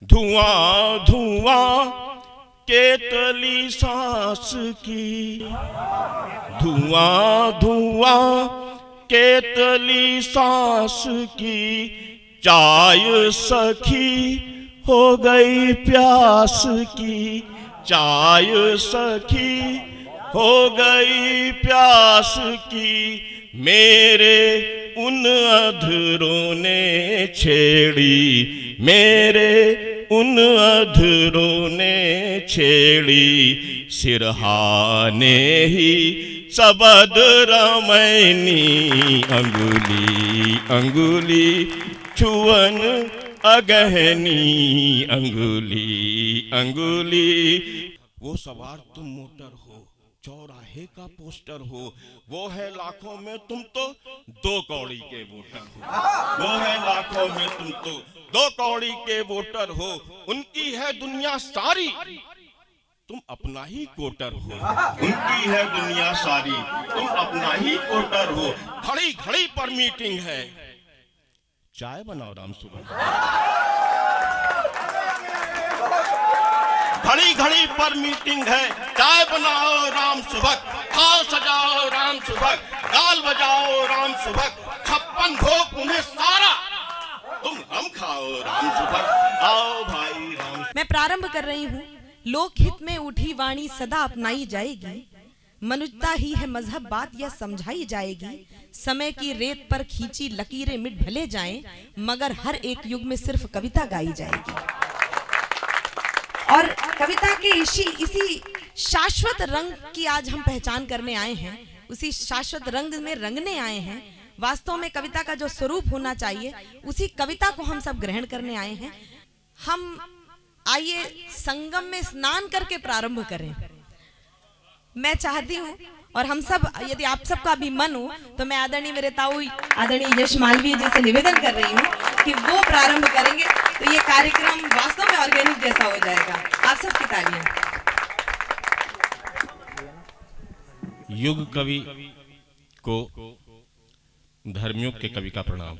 धुआं धुआं केतली सांस की, धुआं धुआं केतली सांस की, चाय सखी हो गई प्यास की, चाय सखी हो गई प्यास की, मेरे उन अधरों ने छेड़ी, मेरे उन अधरों ने छेड़ी, सिरहाने ही सबद रमैनी, अंगुली अंगुली छुअन अगहनी, अंगुली अंगुली। वो सवार तुम मोटर हो, चौराहे का पोस्टर हो, वो है लाखों में तुम तो दो कौड़ी के वोटर हो, वो है लाखों में तुम तो दो कौड़ी के वोटर हो, उनकी है दुनिया सारी तुम अपना ही कोटर हो, उनकी है दुनिया सारी तुम अपना ही कोटर हो, घड़ी घड़ी पर मीटिंग है, चाय बनाओ राम सुबह, घड़ी घड़ी पर मीटिंग है, चाय बनाओ राम सुबह, खाओ सजाओ राम सुबह, गाल बजाओ राम सुबह, 56 भोग उन्हें सारा तुम हम खाओ राम सुबह, आओ भाई राम। मैं प्रारंभ कर रही हूँ। लोकहित में उठी वाणी सदा अपनाई जाएगी, मनुष्यता ही है मजहब बात यह समझाई जाएगी, समय की रेत पर खींची लकीरें मिट भले जाएं, मगर हर एक युग में सिर्फ कविता गाई जाएगी। और कविता के इसी शाश्वत रंग की आज हम पहचान करने आए हैं, उसी शाश्वत रंग में रंगने आए हैं। वास्तव में कविता का जो स्वरूप होना चाहिए उसी कविता को हम सब ग्रहण करने आए हैं। हम आइए संगम में स्नान करके प्रारंभ करें। मैं चाहती हूँ और हम सब, यदि आप सबका भी मन हो तो मैं आदरणीय मेरे ताऊ आदरणीय यश मालवीय जी से निवेदन कर रही हूँ कि वो प्रारंभ करेंगे तो ये कार्यक्रम वास्तव में ऑर्गेनिक जैसा हो जाएगा। आप सबकी तालियां। युग कवि को धर्मयुग के कवि का प्रणाम।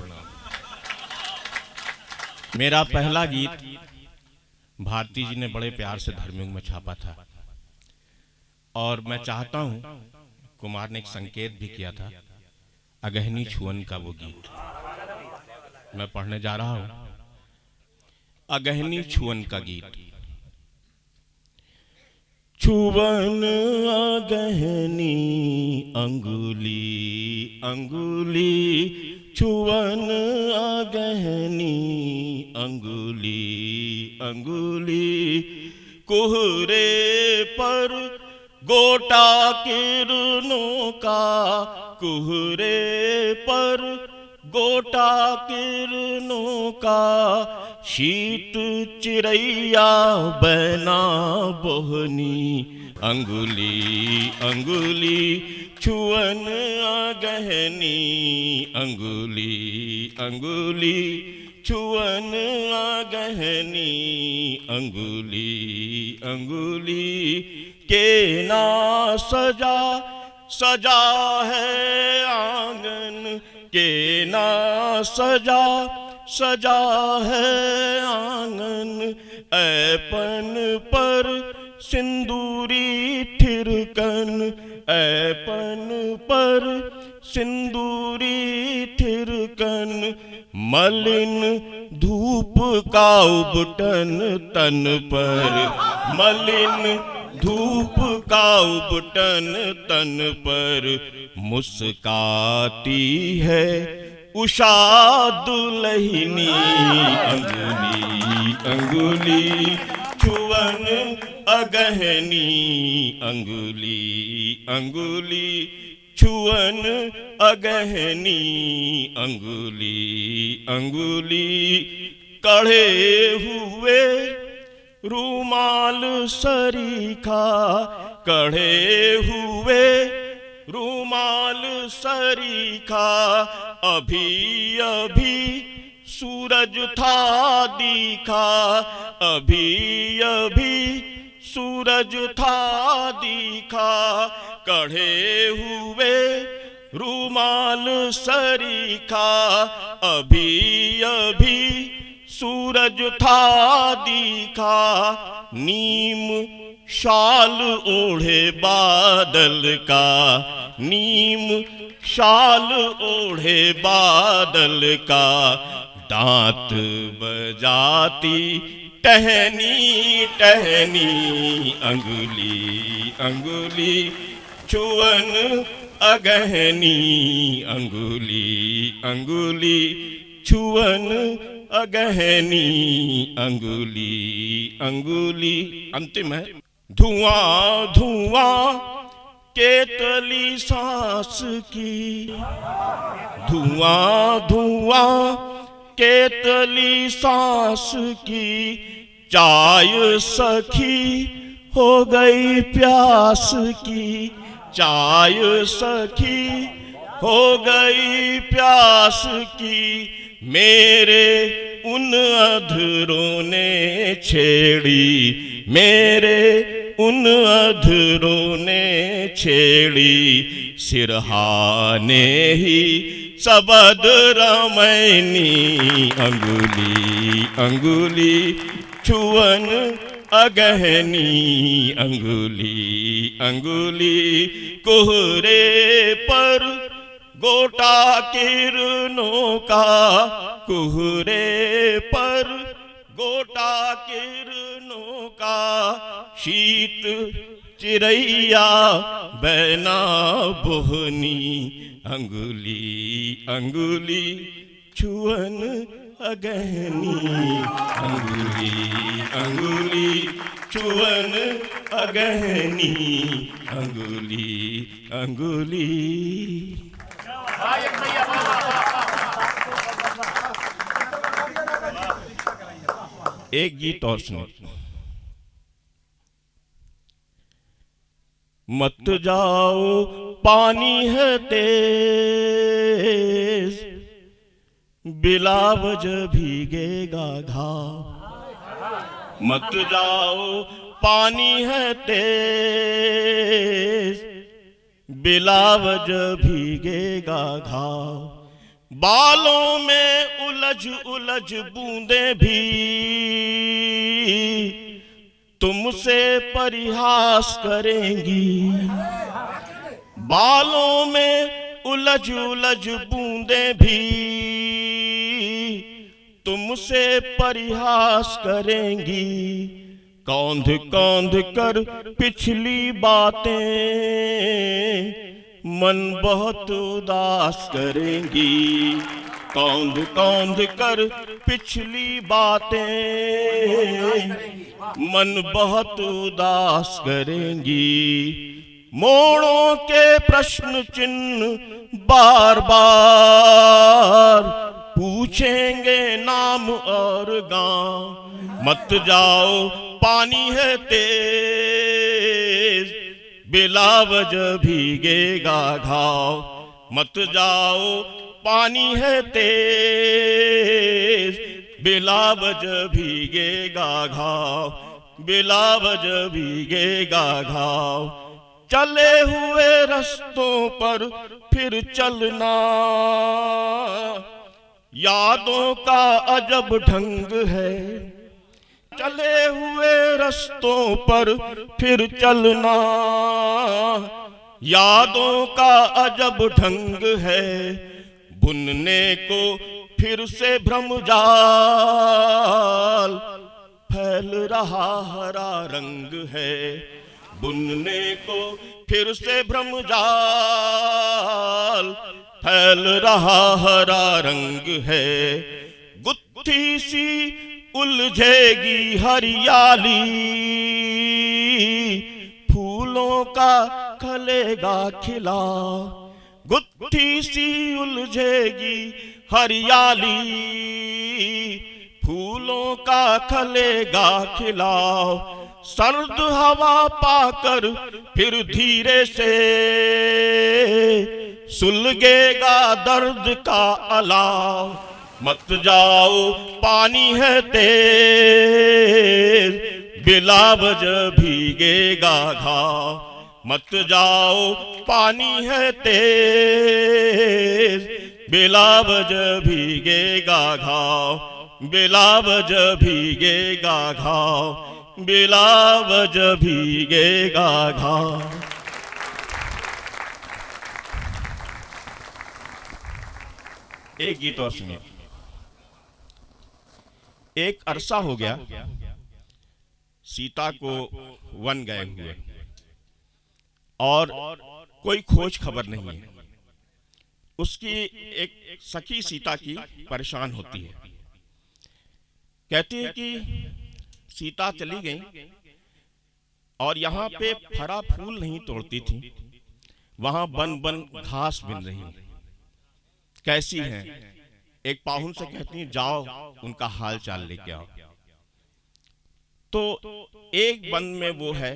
मेरा पहला गीत भारती जी ने बड़े प्यार से धर्मयुग में छापा था और मैं चाहता हूं, कुमार ने एक संकेत भी किया था, अगहनी छुअन का वो गीत मैं पढ़ने जा रहा हूं। अगहनी छुअन का गीत। छुअन अगहनी अंगुली अंगुली, छुअन अगहनी अंगुली अंगुली, कोहरे पर गोटा किरणों का, कोहरे पर गोटा किरणों का, शीत चिरैया बना बोहनी, अंगुली अंगुली छुअन अगहनी, अंगुली अंगुली छुअन अगहनी, अंगुली अंगुली के ना सजा सजा है आंगन, के ना सजा सजा है आंगन, ऐपन पर सिंदूरी ठिरकन, ऐपन पर सिंदूरी ठिरकन, मलिन धूप का उबटन तन पर, मलिन धूप का उबटन तन पर, मुस्काती है उषा दुल्हनी, अंगुली अंगुली छुअन अगहनी, अंगुली अंगुली छुअन अगहनी, अंगुली अंगुली कढ़े हुए रूमाल सरीखा, कढ़े हुए रूमाल सरीखा, अभी अभी सूरज था दिखा, अभी अभी सूरज था दिखा, कढ़े हुए रूमाल सरीखा, अभी अभी सूरज था दिखा, नीम शाल ओढ़े बादल का, नीम शाल ओढ़े बादल का, दांत बजाती टहनी टहनी, अंगुली अंगुली छुअन अगहनी, अंगुली अंगुली छुअन अगहनी, अंगुली अंगुली। अंतिम है, धुआं धुआं केतली सांस की, धुआं धुआं केतली सांस की, चाय सखी हो गई प्यास की, चाय सखी हो गई प्यास की, मेरे उन अधरों ने छेड़ी, मेरे उन अधरों ने छेड़ी, सिरहाने ही सबद रमैनी, अंगुली अंगुली छुअन अगहनी, अंगुली अंगुली कोहरे पर गोटा किरणों का, कोहरे पर गोटा किरणों का, शीत चिरैया बैना बोहनी, अंगुली अंगुली छुअन अगहनी, अंगुली अंगुली छुअन अगहनी, अंगुली अंगुली। एक गीत और सुनो। मत जाओ पानी है तेज, बिलावज भीगेगा घाव, मत जाओ पानी है तेज, बिलावज भीगेगा घाव, बालों में उलझ उलझ बूंदे भी तुमसे परिहास करेंगी, बालों में उलझ उलझ बूंदे भी तुमसे परिहास करेंगी, कौंध कौंध कर पिछली बातें मन बहुत उदास करेंगी, कौंध कौंध कर पिछली बातें मन बहुत उदास करेंगी, मोड़ों के प्रश्न चिन्ह बार बार पूछेंगे नाम और गांव, मत जाओ पानी है तेज, बिलावज भीगेगा घाव, मत जाओ पानी है तेज, बिलावज भीगेगा घाव, बिलावज भीगेगा घाव, चले हुए रस्तों पर फिर चलना, यादों का अजब ढंग है, चले हुए रस्तों पर फिर चलना, यादों का अजब ढंग है, बुनने को फिर से भ्रमजाल फैल रहा हरा रंग है, बुनने को फिर से भ्रमजाल फैल रहा हरा रंग है, गुत्थी सी उलझेगी हरियाली, फूलों का खलेगा खिला, गुत्थी सी उलझेगी हरियाली, फूलों का खलेगा खिलाव, सर्द हवा पाकर फिर धीरे से सुलगेगा दर्द का अलाव, मत जाओ पानी है तेज, बिलावज भीगेगा घाव, मत जाओ पानी है तेज, बिलावज भीगेगा घाव, बिलावज भीगेगा घाव, बिलावज भीगेगा घाव। एक गीत और सुनिए। एक अरसा हो गया सीता को वन गए हुए और कोई खोज खबर नहीं है। उसकी एक सखी सीता की परेशान होती है, कहती है कि सीता चली गई और यहाँ पे फरा फूल नहीं तोड़ती थी, वहां बन बन घास बिन रही, कैसी हैं? एक पाहुन से कहती है जाओ उनका हाल चाल लेके आओ। तो एक वन में वो है,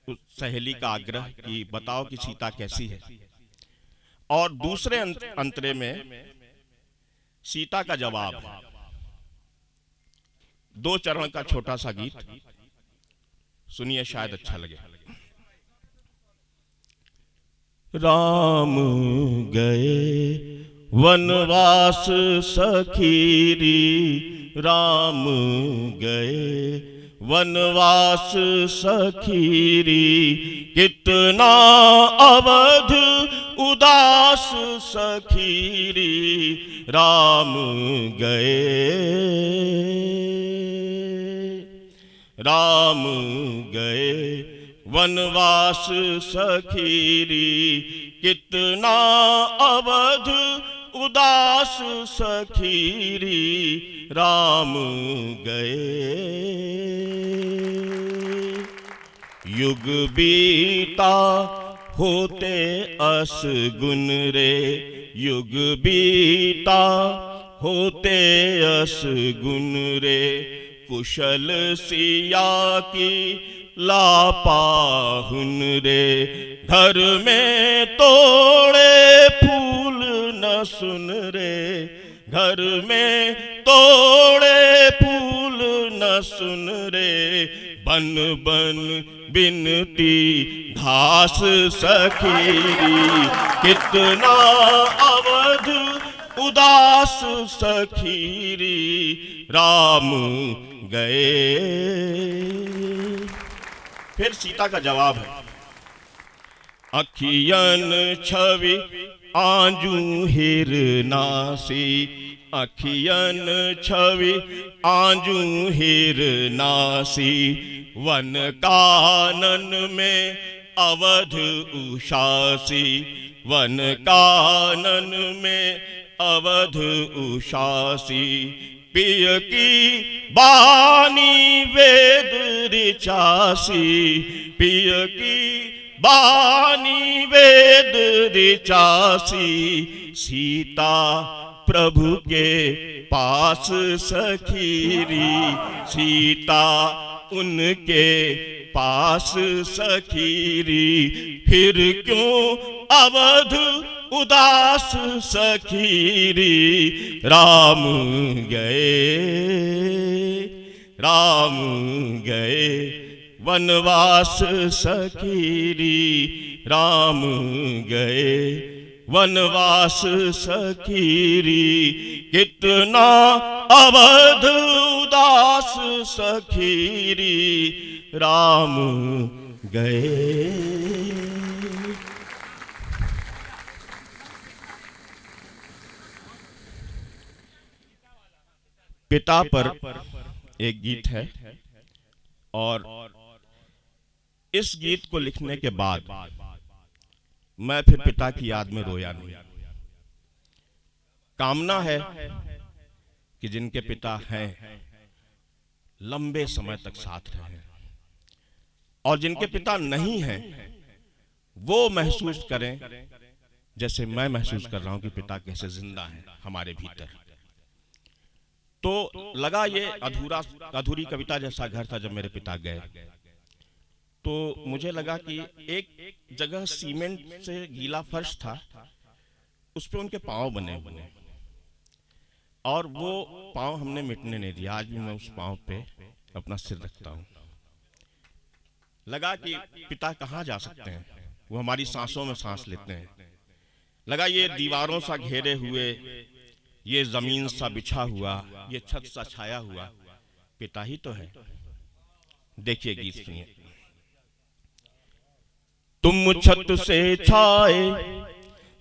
उस सहेली का आग्रह कि बताओ कि सीता कैसी है, और दूसरे अंतरे में सीता का जवाब है। 2 चरण का छोटा सा गीत सुनिए, शायद अच्छा लगे। राम गए वनवास सखीरी, राम गए वनवास सखीरी, कितना अवध उदास सखीरी, राम गए, राम गए वनवास सखीरी, कितना अवध उदास सखीरी, राम गए। युग बीता होते अस गुन रे, युग बीता होते अस गुन रे, कुशल सिया की लापाहुन रे, घर में तोड़े फूल न सुन रे, घर में तोड़े फूल न सुन रे, बन बन बिनती घास सखीरी, कितना अवध उदास सखीरी, राम गए। फिर सीता का जवाब है, अखियन छवि आंजू हिरनासी, अखियन छवि आंजू हिरनासी, वन कानन में अवध उषासी, वन कानन में अवध उषासी, पिय की बानी वेद ऋचासी, पिय की बानी वेद ऋचासी, सीता प्रभु के पास सखीरी, सीता उनके पास सखीरी, फिर क्यों अवध उदास सखीरी, राम गए, राम गए वनवास सखीरी, राम गए वनवास सखीरी, कितना अवध उदास सखीरी, राम गए। पिता पर एक गीत है, और इस गीत को लिखने के बाद मैं फिर पिता की याद में रोया नहीं। कामना है कि जिनके पिता हैं लंबे समय तक साथ रहें, और जिनके पिता नहीं हैं वो महसूस करें जैसे मैं महसूस कर रहा हूं कि पिता कैसे जिंदा हैं हमारे भीतर। तो लगा ये अधूरी कविता जैसा घर था जब मेरे पिता गए। तो मुझे लगा कि एक जगह सीमेंट से गीला फर्श था, उस पे उनके पांव बने हुए, और वो पांव हमने मिटने नहीं दिया। आज भी मैं उस पांव पे अपना सिर रखता हूँ। लगा कि पिता कहाँ जा सकते हैं, वो हमारी सांसों में सांस लेते हैं। लगा ये दीवारों सा घेरे हुए ये जमीन सा बिछा हुआ, ये छत सा छाया हुआ पिता ही तो है। देखिए गीत सुनिए। तुम छत से छाए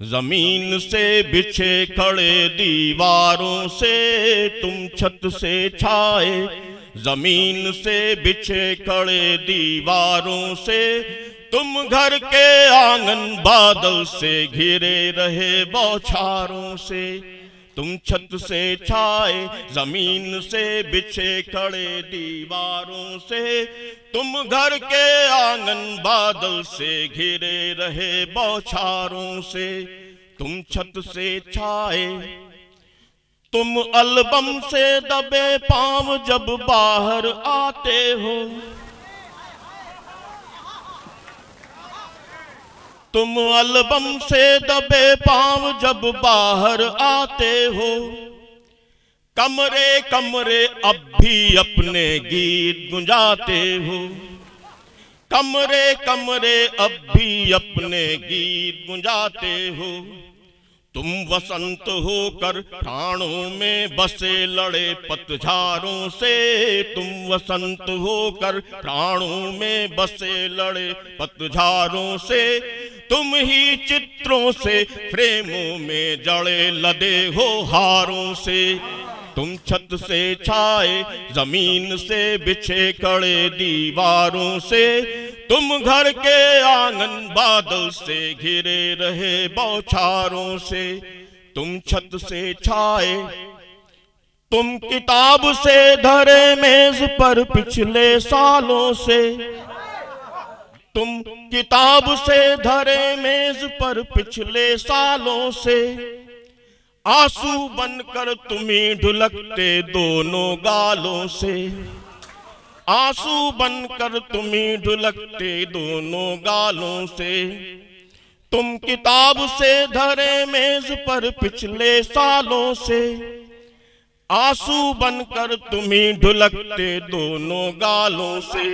जमीन से बिछे खड़े दीवारों से, तुम छत से छाए जमीन से बिछे खड़े दीवारों से, तुम घर के आंगन बादल से घिरे रहे बौछारों से। तुम छत से छाए जमीन से बिछे खड़े दीवारों से, तुम घर के आंगन बादल से घिरे रहे बौछारों से। तुम छत से छाए, तुम एल्बम से दबे पांव जब बाहर आते हो, तुम एल्बम से दबे पांव जब बाहर आते हो, कमरे कमरे अब भी अपने गीत गुंजाते हो, कमरे कमरे अब भी अपने गीत गुंजाते हो। तुम वसंत होकर प्राणों में बसे लड़े पतझारों से, तुम वसंत होकर प्राणों में बसे लड़े पतझारों से, तुम ही चित्रों से फ्रेमों में जड़े लदे हो हारों से। तुम छत से छाए जमीन से बिछे खड़े दीवारों से, तुम घर के आंगन बादल से घिरे रहे बौछारों से। तुम छत से छाए, तुम किताब से धरे मेज पर पिछले सालों से, तुम किताब से धरे मेज पर पिछले सालों से, आंसू बनकर तुम्ही ढुलकते दोनों गालों से, आंसू बनकर तुम्ही ढुलकते दोनों गालों से। तुम किताब से धरे मेज पर पिछले सालों से, आंसू बनकर तुम्ही ढुलकते दोनों गालों से।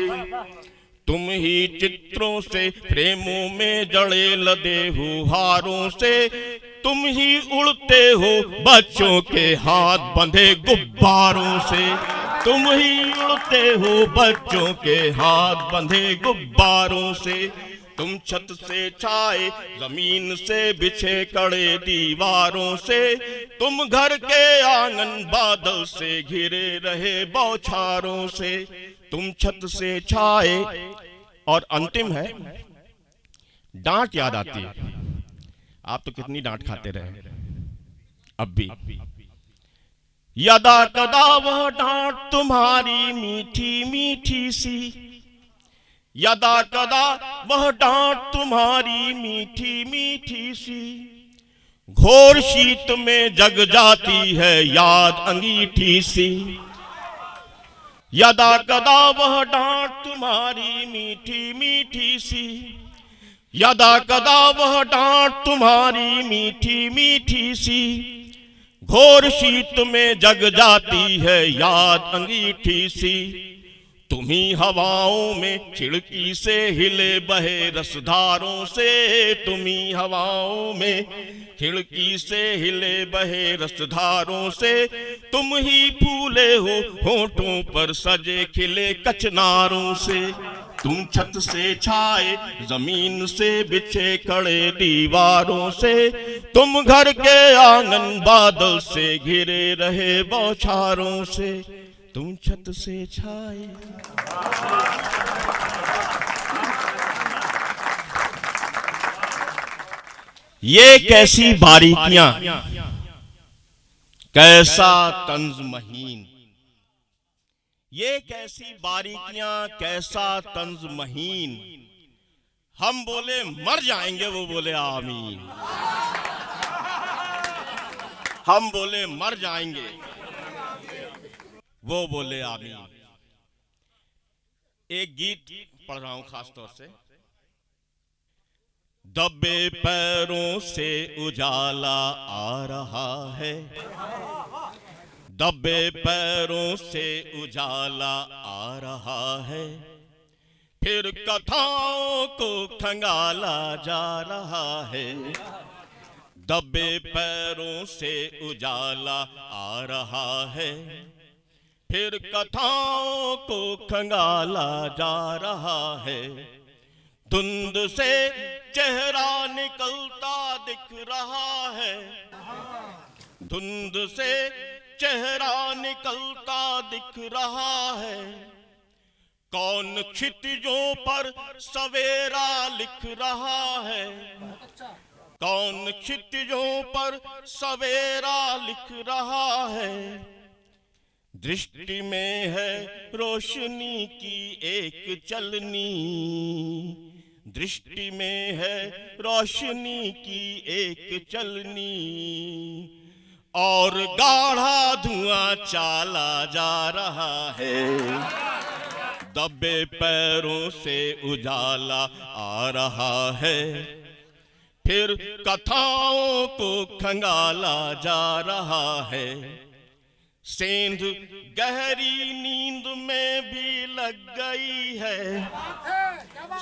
तुम ही चित्रों से फ्रेमों में जड़े लदे हो हारों से, तुम ही उड़ते हो बच्चों के हाथ बंधे गुब्बारों से, तुम ही उड़ते हो बच्चों के हाथ बंधे गुब्बारों से। तुम छत से छाए जमीन से बिछे खड़े दीवारों से, तुम घर के आंगन बादल से घिरे रहे बौछारों से। तुम छत से छाए। और अंतिम है, डांट याद आती है। आप तो कितनी डांट खाते रहे अब भी। यदा कदा वह डांट तुम्हारी मीठी मीठी सी, यदा कदा वह डांट तुम्हारी मीठी मीठी सी, घोर शीत में जग जाती है याद अंगीठी सी। यदा कदा वह डांट तुम्हारी मीठी मीठी सी, यदा कदा वह डांट तुम्हारी मीठी मीठी सी, घोर शीत में जग जाती है याद अंगीठी सी। तुम्ही हवाओं में खिड़की से हिले बहे रसधारों से, तुम्ही हवाओं में खिड़की से हिले बहे रसधारों से, तुम ही फूले हो होठों पर सजे खिले कचनारों से। तुम छत से छाए जमीन से बिछे खड़े दीवारों से, तुम घर के आंगन बादल से घिरे रहे बौछारों से। तुम छत से छाए। ये कैसी बारीकियां, कैसा तंज महीन, ये कैसी बारीकियां, कैसा तंज महीन। हम बोले मर जाएंगे, वो बोले आमीन। हम बोले मर जाएंगे, वो बोले आमीन। एक गीत पढ़ रहा हूं खास तौर से। दबे पैरों से उजाला आ रहा है, दबे पैरों से उजाला आ रहा है, फिर कथाओं को खंगाला जा रहा है। दबे पैरों से उजाला आ रहा है, फिर कथाओं को खंगाला जा रहा है। धुंध से चेहरा निकलता दिख रहा है, धुंध से चेहरा निकलता दिख रहा है। कौन क्षितिजों पर सवेरा लिख रहा है, कौन क्षितिजों पर सवेरा लिख रहा है। दृष्टि में है रोशनी की एक चलनी, दृष्टि में है रोशनी की एक चलनी। और गाढ़ा धुआं चाला जा रहा है, दबे पैरों से उजाला आ रहा है, फिर कथाओं को खंगाला जा रहा है। सेंध गहरी नींद में भी लग गई है,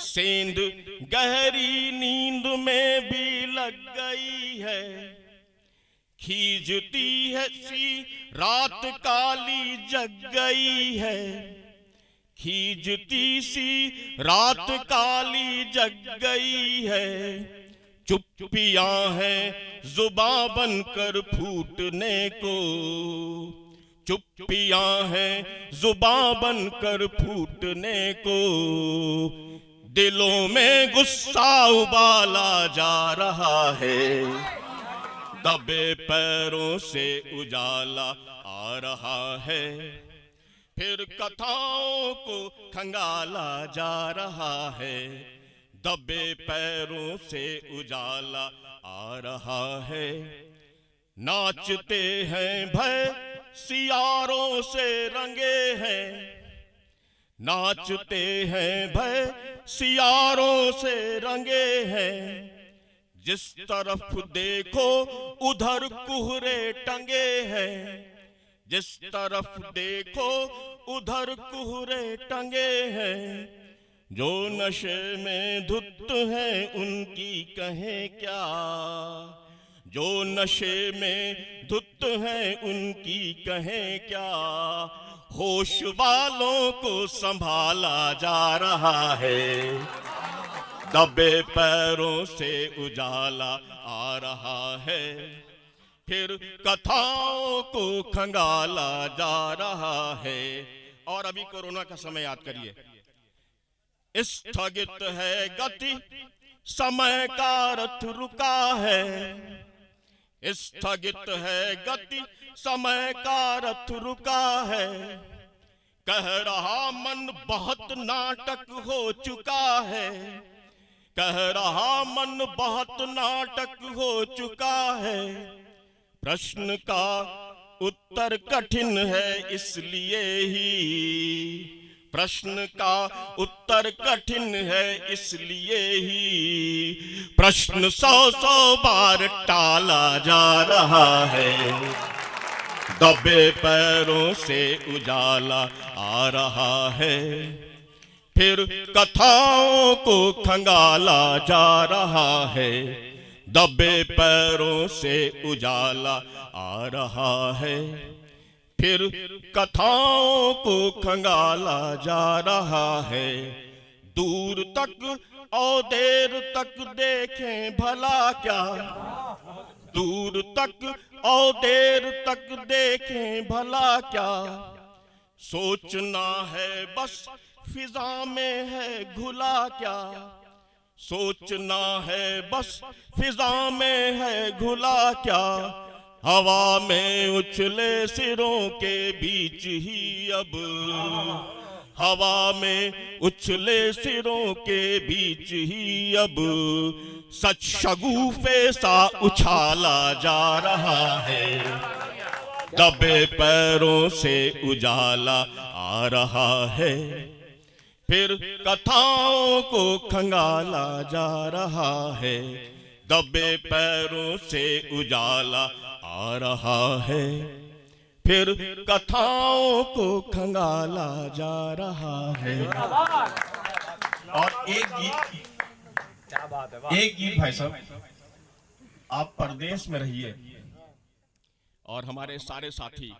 सेंध गहरी नींद में भी लग गई है। खींचती है सी रात काली जग गई है, खींचती सी रात काली जग गई है। चुप्पियां हैं जुबां बनकर फूटने को, चुप्पियां हैं जुबां बनकर फूटने को। दिलों में गुस्सा उबाला जा रहा है, दबे पैरों से उजाला आ रहा है, फिर कथाओं को खंगाला जा रहा है। दबे पैरों से उजाला आ रहा है। नाचते हैं भय सियारों से रंगे हैं, नाचते हैं भय सियारों से रंगे हैं। जिस तरफ देखो उधर कुहरे टंगे हैं, जिस तरफ देखो उधर कुहरे टंगे हैं। जो नशे में धुत हैं उनकी कहें क्या, जो नशे में धुत हैं उनकी कहें क्या। होश वालों को संभाला जा रहा है, दबे पैरों से उजाला आ रहा है, फिर कथाओं को खंगाला जा रहा है। और अभी कोरोना का समय याद करिए, स्थगित है गति समय का रथ रुका है, स्थगित है गति समय का रथ रुका है। कह रहा मन बहुत नाटक हो चुका है, कह रहा मन बहुत नाटक हो चुका है। प्रश्न का उत्तर कठिन है इसलिए ही, प्रश्न का उत्तर कठिन है इसलिए ही। प्रश्न 100 बार टाला जा रहा है, दबे पैरों से उजाला आ रहा है, फिर कथाओं को खंगाला जा रहा है। दबे पैरों से उजाला आ रहा है, फिर कथाओं को खंगाला जा रहा है। दूर तक और देर तक देखें भला क्या, दूर तक और देर तक देखें भला क्या। सोचना है बस फिजा में है घुला क्या, सोचना है बस फिजा में है घुला क्या। हवा में उछले सिरों के बीच ही अब, हवा में उछले सिरों के बीच ही अब। सच शगुफे सा उछाला जा रहा है, दबे पैरों से उजाला आ रहा है, फिर कथाओं को खंगाला जा रहा है। दबे पैरों से उजाला आ रहा है, फिर कथाओं को खंगाला जा रहा है। और एक गीत भाई साहब आप परदेश में रहिए और हमारे सारे साथी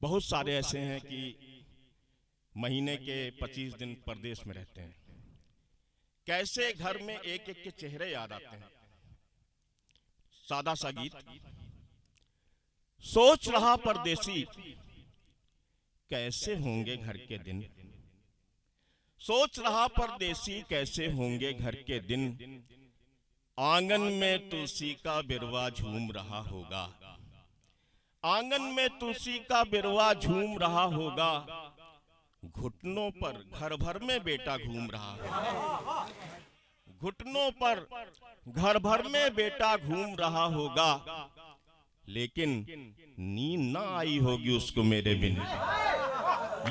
बहुत सारे ऐसे हैं कि महीने के 25 दिन परदेश में रहते हैं। कैसे घर में एक एक के चेहरे याद आते हैं। सादा सा गीत। सोच रहा परदेसी कैसे होंगे घर के दिन, सोच रहा परदेसी कैसे होंगे घर के दिन, आंगन में तुलसी का बिरवा झूम रहा होगा, आंगन में तुलसी का बिरवा झूम रहा होगा, घुटनों पर घर भर में बेटा घूम रहा होगा, घुटनों पर घर भर में बेटा घूम रहा होगा, लेकिन नींद ना आई होगी उसको मेरे बिन,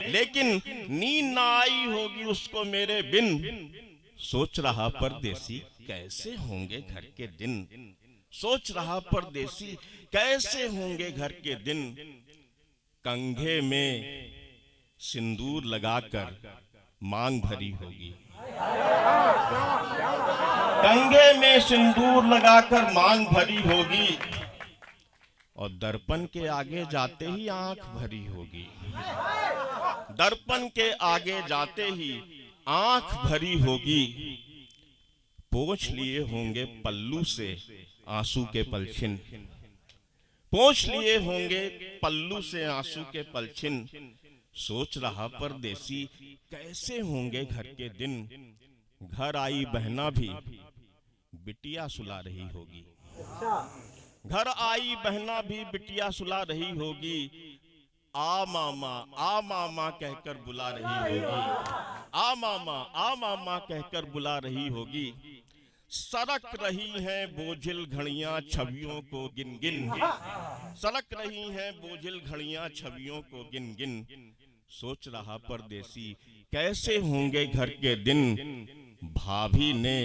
लेकिन नींद ना आई होगी उसको मेरे बिन, सोच रहा परदेसी कैसे होंगे घर के दिन, सोच रहा परदेसी कैसे होंगे घर के दिन, कंघे में सिंदूर लगाकर मांग भरी होगी, कंघे में सिंदूर लगाकर मांग भरी होगी, और दर्पण के आगे जाते ही आंख भरी होगी, दर्पण के आगे जाते ही आंख भरी होगी, पोंछ लिए होंगे पल्लू से आंसू के पलछिन, पोंछ लिए होंगे पल्लू से आंसू के पलछिन, सोच रहा परदेसी कैसे होंगे घर के दिन, घर आई बहना भी बिटिया सुला रही होगी, घर आई बहना भी बिटिया सुला रही होगी, आ मामा कहकर बुला रही होगी, आ मामा कहकर बुला रही होगी, सरक रही हैं बोझिल घड़ियां छवियों को गिन गिन, सरक रही हैं बोझिल घड़ियां छवियों को गिन गिन, सोच रहा परदेसी कैसे होंगे घर के दिन, भाभी ने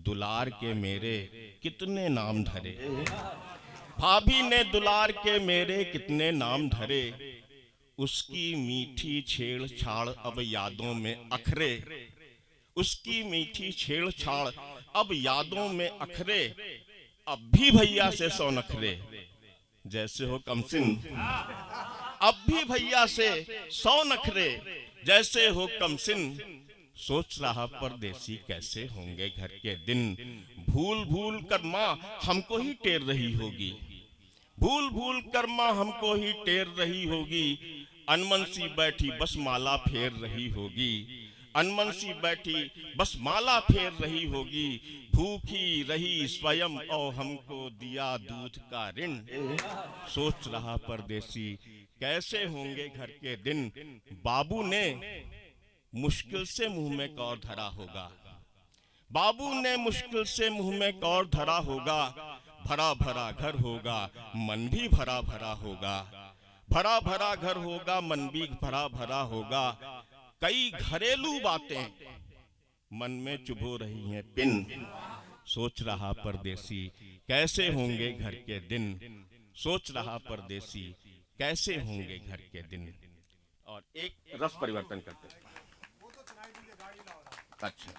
दुलार के मेरे कितने नाम धरे, भाभी ने दुलार के मेरे कितने नाम धरे, उसकी मीठी छेड़छाड़ अब यादों में अखरे, उसकी मीठी छेड़छाड़ अब यादों में अखरे, अब भी भैया से सौ नखरे, जैसे हो कमसिन, अब भी भैया से सौ नखरे, जैसे हो कमसिन, सोच रहा परदेसी कैसे होंगे घर के दिन, भूल भूल कर माँ हमको ही टेर रही होगी, भूल भूल कर माँ हमको ही टेर रही होगी, अनमन सी बैठी बस माला फेर रही होगी, अनमन सी बैठी बस माला फेर रही होगी, भूखी रही स्वयं और हमको दिया दूध का ऋण, सोच रहा परदेसी कैसे होंगे घर के दिन, बाबू ने मुश्किल से मुंह में कौर धरा होगा, बाबू ने मुश्किल से मुंह में कौर धरा होगा, भरा भरा घर होगा मन भी भरा भरा होगा, भरा भरा घर होगा मन भी भरा भरा होगा, कई घरेलू बातें मन में चुभो रही हैं पिन, सोच रहा परदेसी कैसे होंगे घर के दिन, सोच रहा परदेसी कैसे होंगे घर के दिन। और एक रस परिवर्तन करते हैं। अच्छा,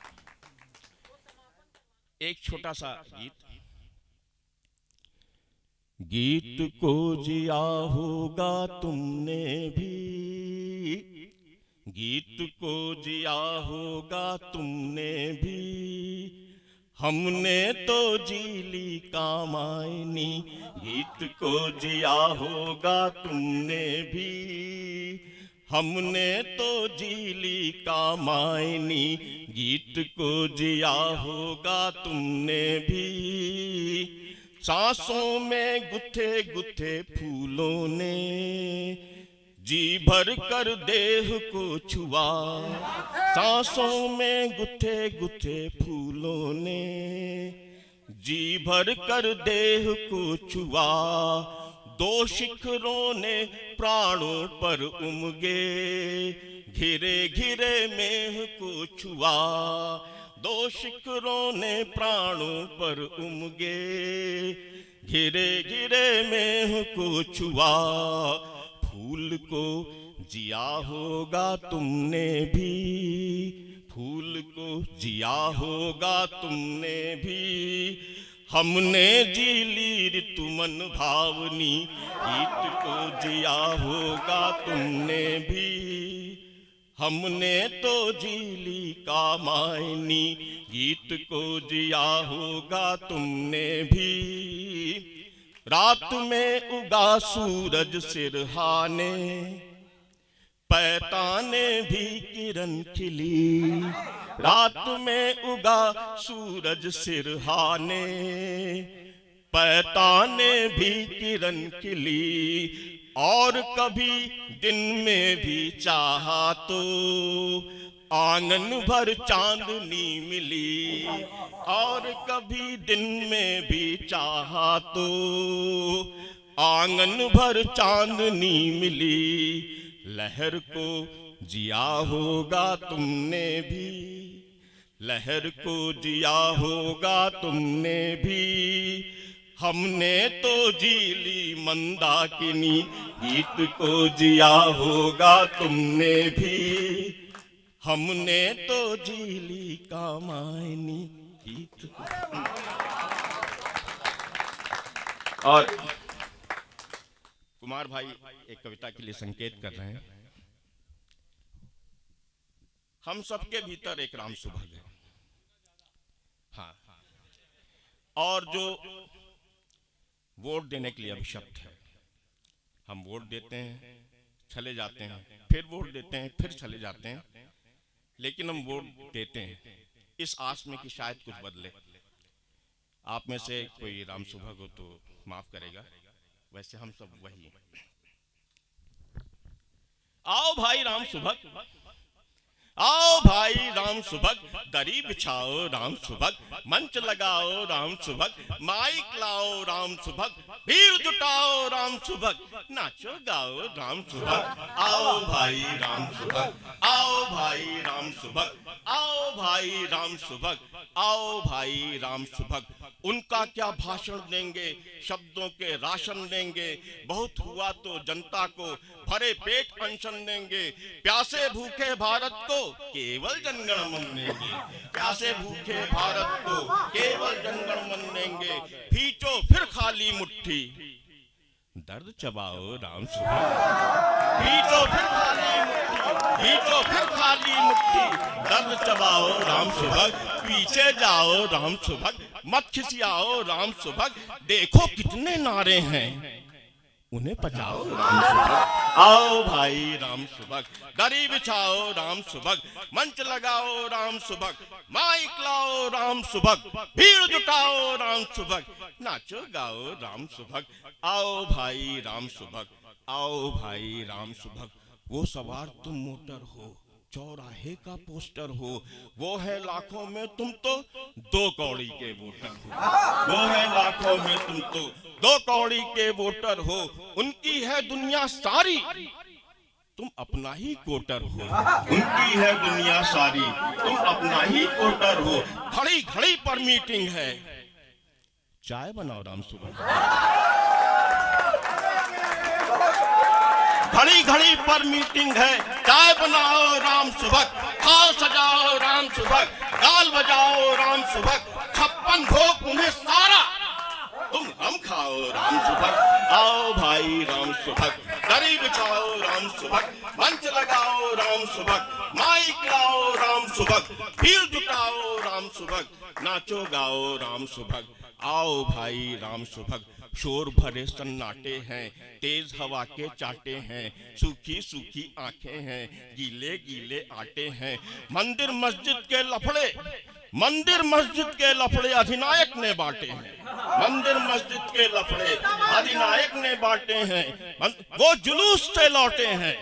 एक छोटा सा गीत। गीत को जिया होगा तुमने भी, गीत को जिया होगा तुमने भी, हमने तो जी ली कामायनी, गीत को जिया होगा तुमने भी, हमने तो जी ली कामायनी, गीत को जिया होगा तुमने भी, सांसों में गुथे गुथे फूलों ने जी भर कर देह को छुआ, सांसों में गुथे गुथे फूलों ने जी भर कर देह को छुआ, दो शिखरों ने प्राणों पर उमगे, घिरे घिरे मेह को छुआ, दो शिखरों ने प्राणों पर उमगे, घिरे घिरे मेह को छुआ, फूल को जिया होगा तुमने भी, फूल को जिया होगा तुमने भी, हमने जी ली ऋतु मन भावनी, गीत को जिया होगा तुमने भी। हमने तो जी ली कामायनी, गीत को जिया होगा तुमने भी। रात में उगा सूरज सिरहाने, पैताने भी किरण खिली। रात में उगा सूरज सिरहाने, पैताने भी किरण खिली। और कभी दिन में भी चाहा तो आंगन भर चांदनी मिली। और कभी दिन में भी चाहा तो आंगन भर चांदनी मिली। लहर को जिया होगा तुमने भी, लहर को जिया होगा तुमने भी। हमने तो जी ली मंदाकिनी, गीत को जिया होगा तुमने भी। हमने तो जी ली कामायनी, गीत को। और कुमार भाई एक कविता के लिए संकेत कर रहे हैं। हम सबके भीतर एक राम सुभग है। हाँ, और जो वोट देने के लिए अभिशप्त है। हम वोट देते हैं, चले जाते हैं, फिर वोट देते हैं, फिर चले जाते हैं। लेकिन हम वोट देते हैं इस आस में कि शायद कुछ बदले। आप में से कोई राम सुभग हो तो माफ करेगा, वैसे हम सब वही हैं। आओ भाई राम सुभग, आओ भाई राम सुभग, दरी बिछाओ राम सुभग, मंच लगाओ राम सुभग, माइक लाओ राम सुभग, भीड़ जुटाओ राम सुभग, नाचो गाओ राम सुभग। आओ भाई राम सुभग, आओ भाई राम सुभग, आओ भाई राम सुभग, आओ भाई राम सुभग। उनका क्या भाषण देंगे, शब्दों के राशन देंगे। बहुत हुआ तो जनता को भरे पेट अनशन देंगे। प्यासे भूखे भारत को केवल जनगण मन देंगे, प्यासे भूखे भारत को केवल जनगण मन देंगे। खींचो फिर खाली मुट्ठी, दर्द चबाओ राम सुभग। खींचो फिर खाली मुट्ठी, खींचो फिर खाली मुट्ठी, दर्द चबाओ राम सुभग। पीछे जाओ राम सुभग, मत खिसियाओ राम सुभग। देखो कितने नारे हैं, उन्हें पचाओ राम सुभग। आओ भाई राम सुभग, दरी बिछाओ राम सुभग, मंच लगाओ राम सुभग, माइक लाओ राम सुभग, भीड़ जुटाओ राम सुभग, नाचो गाओ राम सुभग। आओ भाई राम सुभग, आओ भाई राम सुभग। वो सवार तुम मोटर हो, चौराहे का पोस्टर हो, वो है लाखों में तुम तो 2 कौड़ी के वोटर हो। वो है लाखों में तुम तो 2 कौड़ी के वोटर हो। उनकी है दुनिया सारी, तुम अपना ही कोटर हो। उनकी है दुनिया सारी, तुम अपना ही कोटर हो। घड़ी घड़ी पर मीटिंग है, चाय बनाओ राम सुभग। घड़ी घड़ी पर मीटिंग है, चाय बनाओ राम सुभग। खाओ सजाओ राम सुभग, गाल बजाओ राम सुभग। 56 भोग उन्हें सारा, तुम हम खाओ राम सुभग। आओ भाई राम सुभग, दरी बिछाओ राम सुभग, मंच लगाओ राम सुभग, माइक लाओ राम सुभग, भीड़ जुटाओ राम सुभग, नाचो गाओ राम सुभग। आओ भाई राम सुभग। शोर भरे सन्नाटे हैं, तेज हवा के चाटे हैं, सूखी सूखी आंखें हैं, गीले गीले आटे हैं। मंदिर मस्जिद के लफड़े, मंदिर मस्जिद के लफड़े अधिनायक ने बांटे हैं। मंदिर मस्जिद के लफड़े अधिनायक ने बांटे हैं। वो जुलूस से लौटे हैं,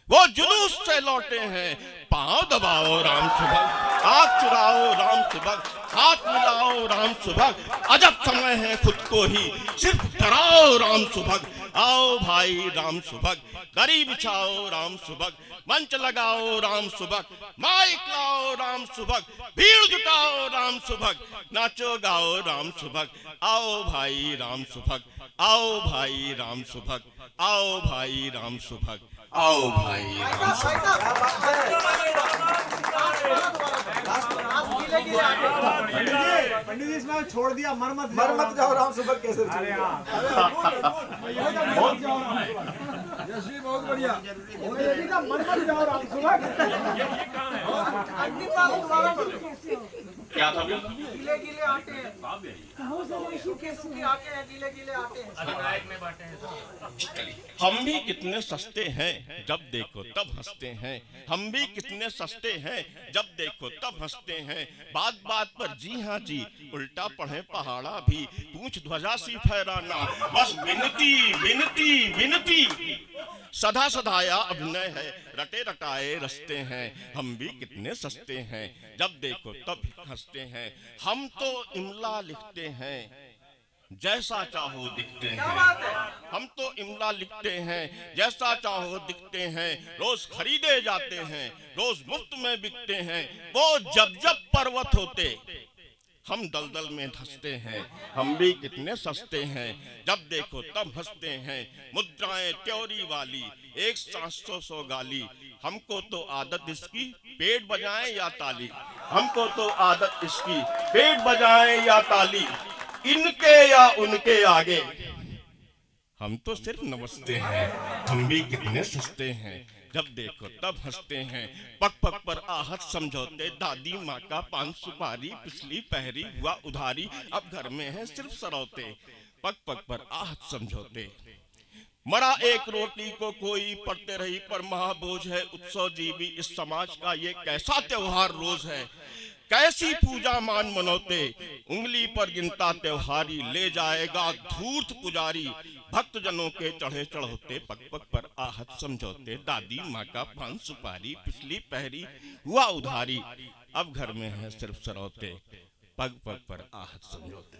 वो जुलूस से लौटे हैं। पांव दबाओ राम सुभग, आँख चुराओ राम सुभग, हाथ मिलाओ राम सुभग। अजब समय है खुद को ही सिर्फ डराओ राम सुभग। आओ भाई राम सुभग, दरी बिछाओ राम सुभग, मंच लगाओ राम सुभग, माइक लाओ राम सुभग, भीड़ जुटाओ राम सुभग, नाचो गाओ राम सुभग। आओ भाई राम सुभग, आओ भाई राम सुभग, आओ भाई राम सुभग, आओ भाई राम सुभग। पंडित जी इसमें छोड़ दिया मर मत जाओ राम सुबह कैसे यशवी बहुत बढ़िया मर मत जाओ राम सुबह क्या था गीले गीले आटे हैं सूखे आटे हैं गीले गीले आटे हैं। हम भी कितने सस्ते हैं जब देखो तब हंसते हैं, हम भी कितने सस्ते हैं जब देखो तब हंसते हैं। बात बात पर जी हाँ जी उल्टा पढ़े पहाड़ा भी, पूछ ध्वजा सी फहराना बस विनती विनती विनती। सदा सदाया अभिनय है रटे रटाए रस्ते हैं, हम भी कितने सस्ते हैं जब देखो तब हंसते हैं। हम तो इमला लिखते हैं जैसा चाहो दिखते हैं, हम तो इमला लिखते हैं जैसा चाहो दिखते हैं। रोज खरीदे जाते हैं रोज मुफ्त में बिकते हैं, वो जब जब पर्वत होते हम दलदल में धंसते हैं। हम भी कितने सस्ते हैं जब देखो तब हंसते हैं। मुद्राएं त्योरी वाली एक 700 गाली, हमको तो आदत इसकी पेट बजाएं या ताली, हमको तो आदत इसकी पेट बजाएं या ताली। इनके या उनके आगे हम तो सिर्फ नमस्ते हैं, हम भी कितने सस्ते हैं जब देखो तब हंसते हैं। पग पग पर आहत समझौते, दादी माँ का पान सुपारी पिछली पहरी हुआ उधारी, अब घर में है सिर्फ सरौते। पग पग पर आहत समझौते, मरा एक रोटी को कोई पड़ते रही पर महाबोझ है उत्सव जीवी इस समाज का ये कैसा त्योहार रोज है। कैसी पूजा मान मनोते, उंगली पर गिनता त्योहारी, ले जाएगा धूर्त पुजारी भक्त जनों के चढ़े चढ़ोते। पग पग पर आहत समझौते, दादी माँ का पान सुपारी पिछली पहरी हुआ उधारी, अब घर में है सिर्फ सरौते। पग पग पर आहत समझौते।